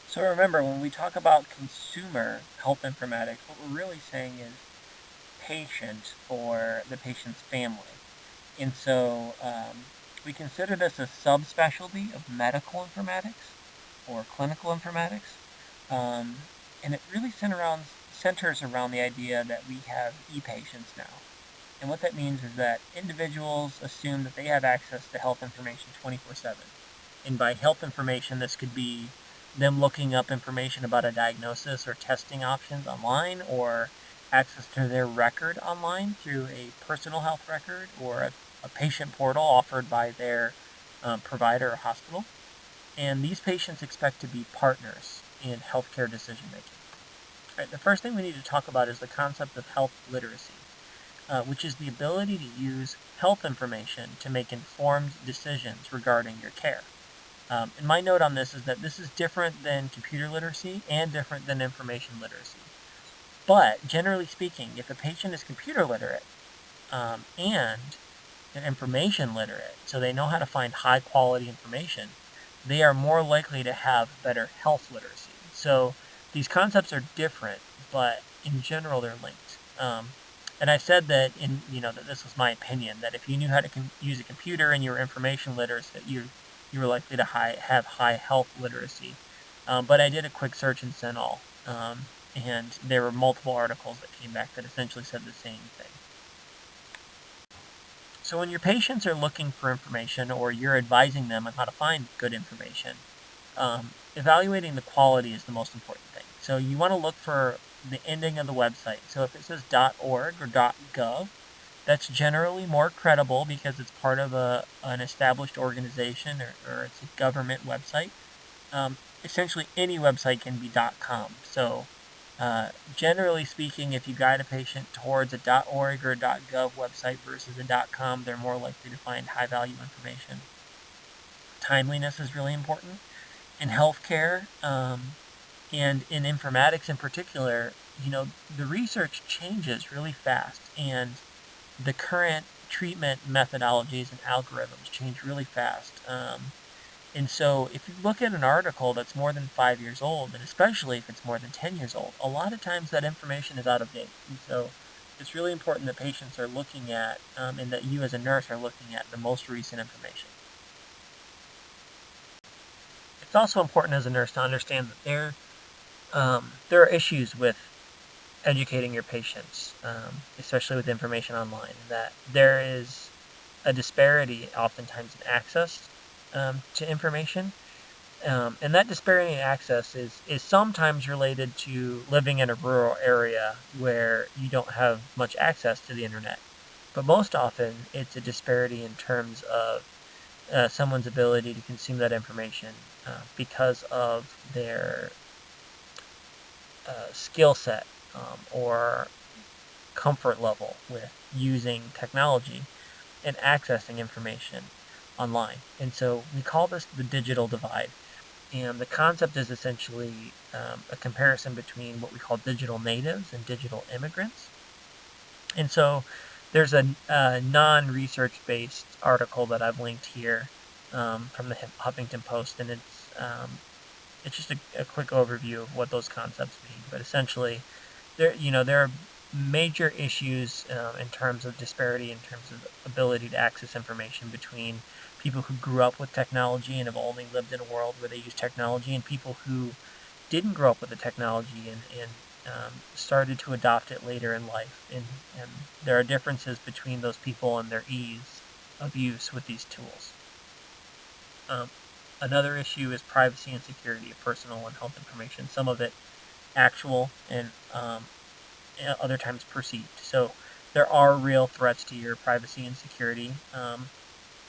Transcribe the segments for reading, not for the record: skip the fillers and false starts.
So remember, when we talk about consumer health informatics, what we're really saying is patient or the patient's family. And so we consider this a subspecialty of medical informatics or clinical informatics. And it really centers around the idea that we have e-patients now. And what that means is that individuals assume that they have access to health information 24/7. And by health information, this could be them looking up information about a diagnosis or testing options online, or access to their record online through a personal health record or a patient portal offered by their provider or hospital. And these patients expect to be partners in healthcare decision making. Right, the first thing we need to talk about is the concept of health literacy, which is the ability to use health information to make informed decisions regarding your care. And my note on this is that this is different than computer literacy and different than information literacy. But generally speaking, if a patient is computer literate and they're information literate, so they know how to find high quality information, they are more likely to have better health literacy. So these concepts are different, but in general they're linked. And I said that that this was my opinion, that if you knew how to use a computer and you were information literate, that you were likely to have high health literacy. But I did a quick search in CINAHL, and there were multiple articles that came back that essentially said the same thing. So when your patients are looking for information or you're advising them on how to find good information, evaluating the quality is the most important thing. So you want to look for the ending of the website. So if it says .org or .gov, that's generally more credible because it's part of an established organization or it's a government website. Essentially, any website can be .com. So generally speaking, if you guide a patient towards a .org or a .gov website versus a .com, they're more likely to find high-value information. Timeliness is really important. In healthcare and in informatics in particular, the research changes really fast, and the current treatment methodologies and algorithms change really fast. And so if you look at an article that's more than 5 years old, and especially if it's more than 10 years old, a lot of times that information is out of date. And so it's really important that patients are looking at, and that you as a nurse are looking at the most recent information. It's also important as a nurse to understand that there are issues with educating your patients, especially with information online, that there is a disparity oftentimes in access to information. And that disparity in access is sometimes related to living in a rural area where you don't have much access to the internet. But most often, it's a disparity in terms of someone's ability to consume that information because of their skill set or comfort level with using technology and accessing information online. And so we call this the digital divide. And the concept is essentially a comparison between what we call digital natives and digital immigrants. And so there's a non-research based article that I've linked here from the Huffington Post, and it's just a quick overview of what those concepts mean. But essentially, there are major issues in terms of disparity, in terms of ability to access information between people who grew up with technology and have only lived in a world where they use technology, and people who didn't grow up with the technology and started to adopt it later in life. And there are differences between those people and their ease of use with these tools. Another issue is privacy and security of personal and health information. Some of it actual and other times perceived. So there are real threats to your privacy and security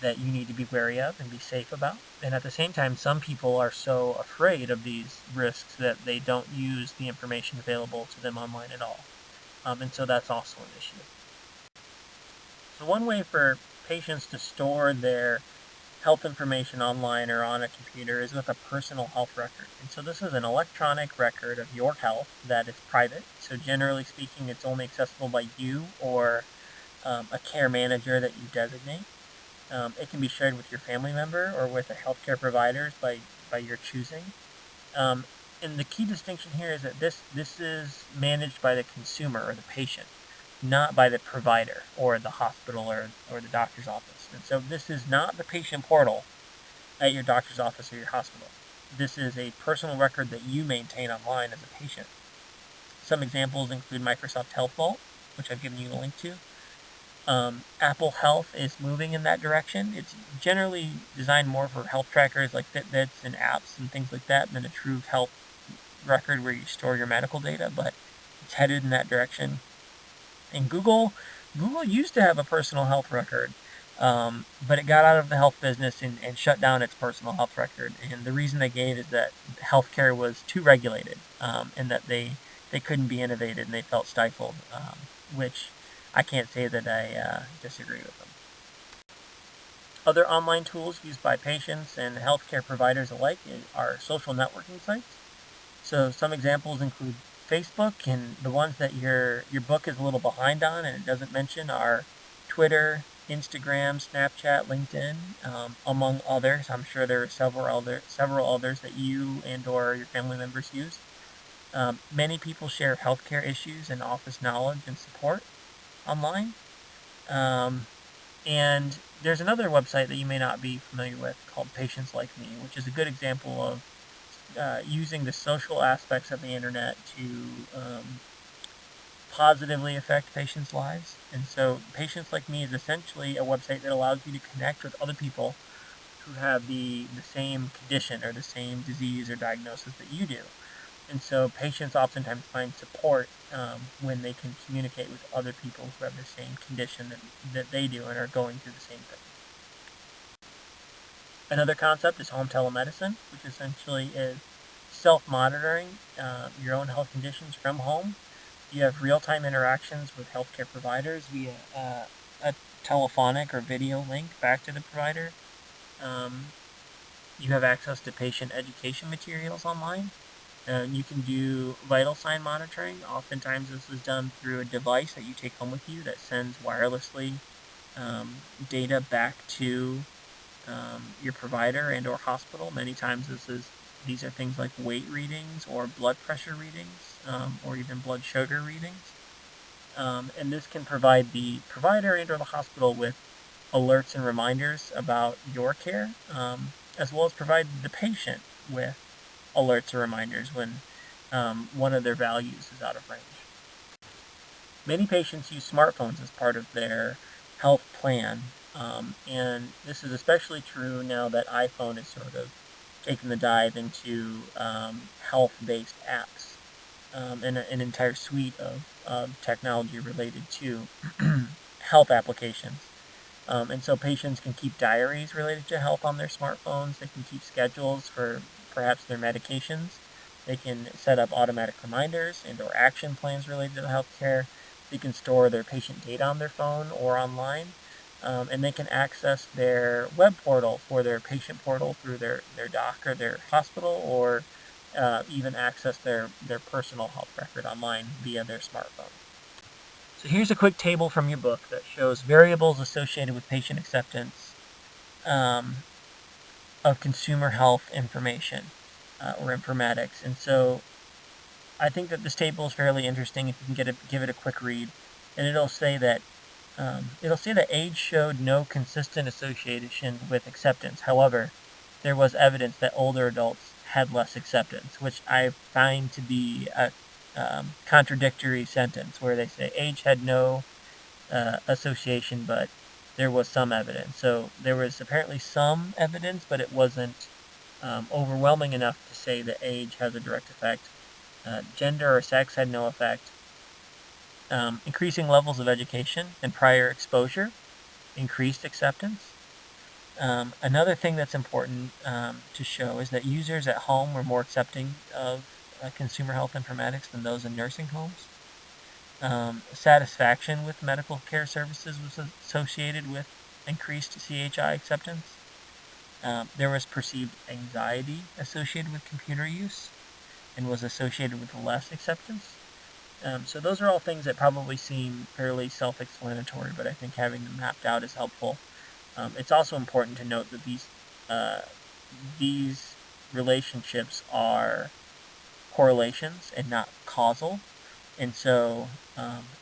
that you need to be wary of and be safe about. And at the same time, some people are so afraid of these risks that they don't use the information available to them online at all. And so that's also an issue. So one way for patients to store their health information online or on a computer is with a personal health record. And so this is an electronic record of your health that is private. So generally speaking, it's only accessible by you or a care manager that you designate. It can be shared with your family member or with a healthcare provider by your choosing. And the key distinction here is that this is managed by the consumer or the patient, not by the provider or the hospital or the doctor's office. And so this is not the patient portal at your doctor's office or your hospital. This is a personal record that you maintain online as a patient. Some examples include Microsoft Health Vault, which I've given you a link to. Apple Health is moving in that direction. It's generally designed more for health trackers like Fitbits and apps and things like that than a true health record where you store your medical data, but it's headed in that direction. And Google used to have a personal health record, but it got out of the health business and shut down its personal health record. And the reason they gave is that healthcare was too regulated, and that they couldn't be innovated and they felt stifled, which I can't say that I disagree with them. Other online tools used by patients and healthcare providers alike are social networking sites. So some examples include Facebook, and the ones that your book is a little behind on and it doesn't mention are Twitter, Instagram, Snapchat, LinkedIn, among others. I'm sure there are several others that you and or your family members use. Many people share healthcare issues and office knowledge and support online. And there's another website that you may not be familiar with called Patients Like Me, which is a good example of using the social aspects of the internet to positively affect patients' lives. And so Patients Like Me is essentially a website that allows you to connect with other people who have the same condition or the same disease or diagnosis that you do. And so patients oftentimes find support when they can communicate with other people who have the same condition that they do and are going through the same thing. Another concept is home telemedicine, which essentially is self-monitoring your own health conditions from home. You have real-time interactions with healthcare providers via a telephonic or video link back to the provider. You have access to patient education materials online. You can do vital sign monitoring. Oftentimes this is done through a device that you take home with you that sends wirelessly data back to your provider and or hospital. Many times these are things like weight readings or blood pressure readings, or even blood sugar readings. And this can provide the provider and or the hospital with alerts and reminders about your care, as well as provide the patient with alerts or reminders when one of their values is out of range. Many patients use smartphones as part of their health plan, and this is especially true now that iPhone is sort of taken the dive into health-based apps, and an entire suite of technology related to health applications. And so patients can keep diaries related to health on their smartphones. They can keep schedules for perhaps their medications. They can set up automatic reminders and or action plans related to healthcare. They can store their patient data on their phone or online. And they can access their web portal for their patient portal through their doc or their hospital, or even access their personal health record online via their smartphone. So here's a quick table from your book that shows variables associated with patient acceptance of consumer health information or informatics. And so I think that this table is fairly interesting if you can give it a quick read. And it'll say that age showed no consistent association with acceptance. However, there was evidence that older adults had less acceptance, which I find to be a contradictory sentence where they say age had no association, but there was some evidence. So there was apparently some evidence, but it wasn't overwhelming enough to say that age has a direct effect. Gender or sex had no effect. Increasing levels of education and prior exposure increased acceptance. Another thing that's important to show is that users at home were more accepting of consumer health informatics than those in nursing homes. Satisfaction with medical care services was associated with increased CHI acceptance. There was perceived anxiety associated with computer use and was associated with less acceptance. So those are all things that probably seem fairly self-explanatory, but I think having them mapped out is helpful. It's also important to note that these relationships are correlations and not causal. And so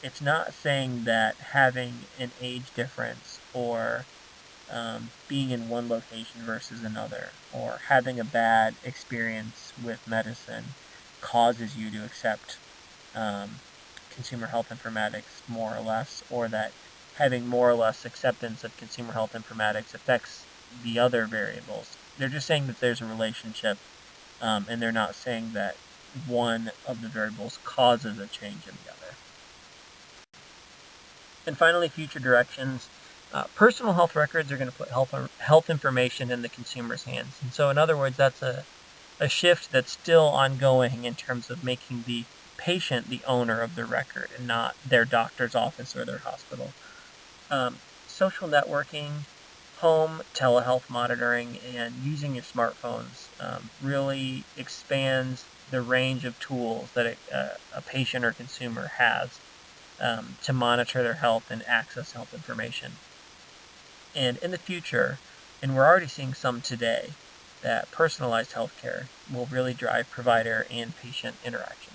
it's not saying that having an age difference or being in one location versus another or having a bad experience with medicine causes you to accept um, consumer health informatics more or less, or that having more or less acceptance of consumer health informatics affects the other variables. They're just saying that there's a relationship, and they're not saying that one of the variables causes a change in the other. And finally, future directions. Personal health records are going to put health information in the consumer's hands. And so, in other words, that's a shift that's still ongoing in terms of making the patient the owner of the record and not their doctor's office or their hospital. Social networking, home telehealth monitoring, and using your smartphones really expands the range of tools that a patient or consumer has to monitor their health and access health information. And in the future, and we're already seeing some today, that personalized healthcare will really drive provider and patient interaction.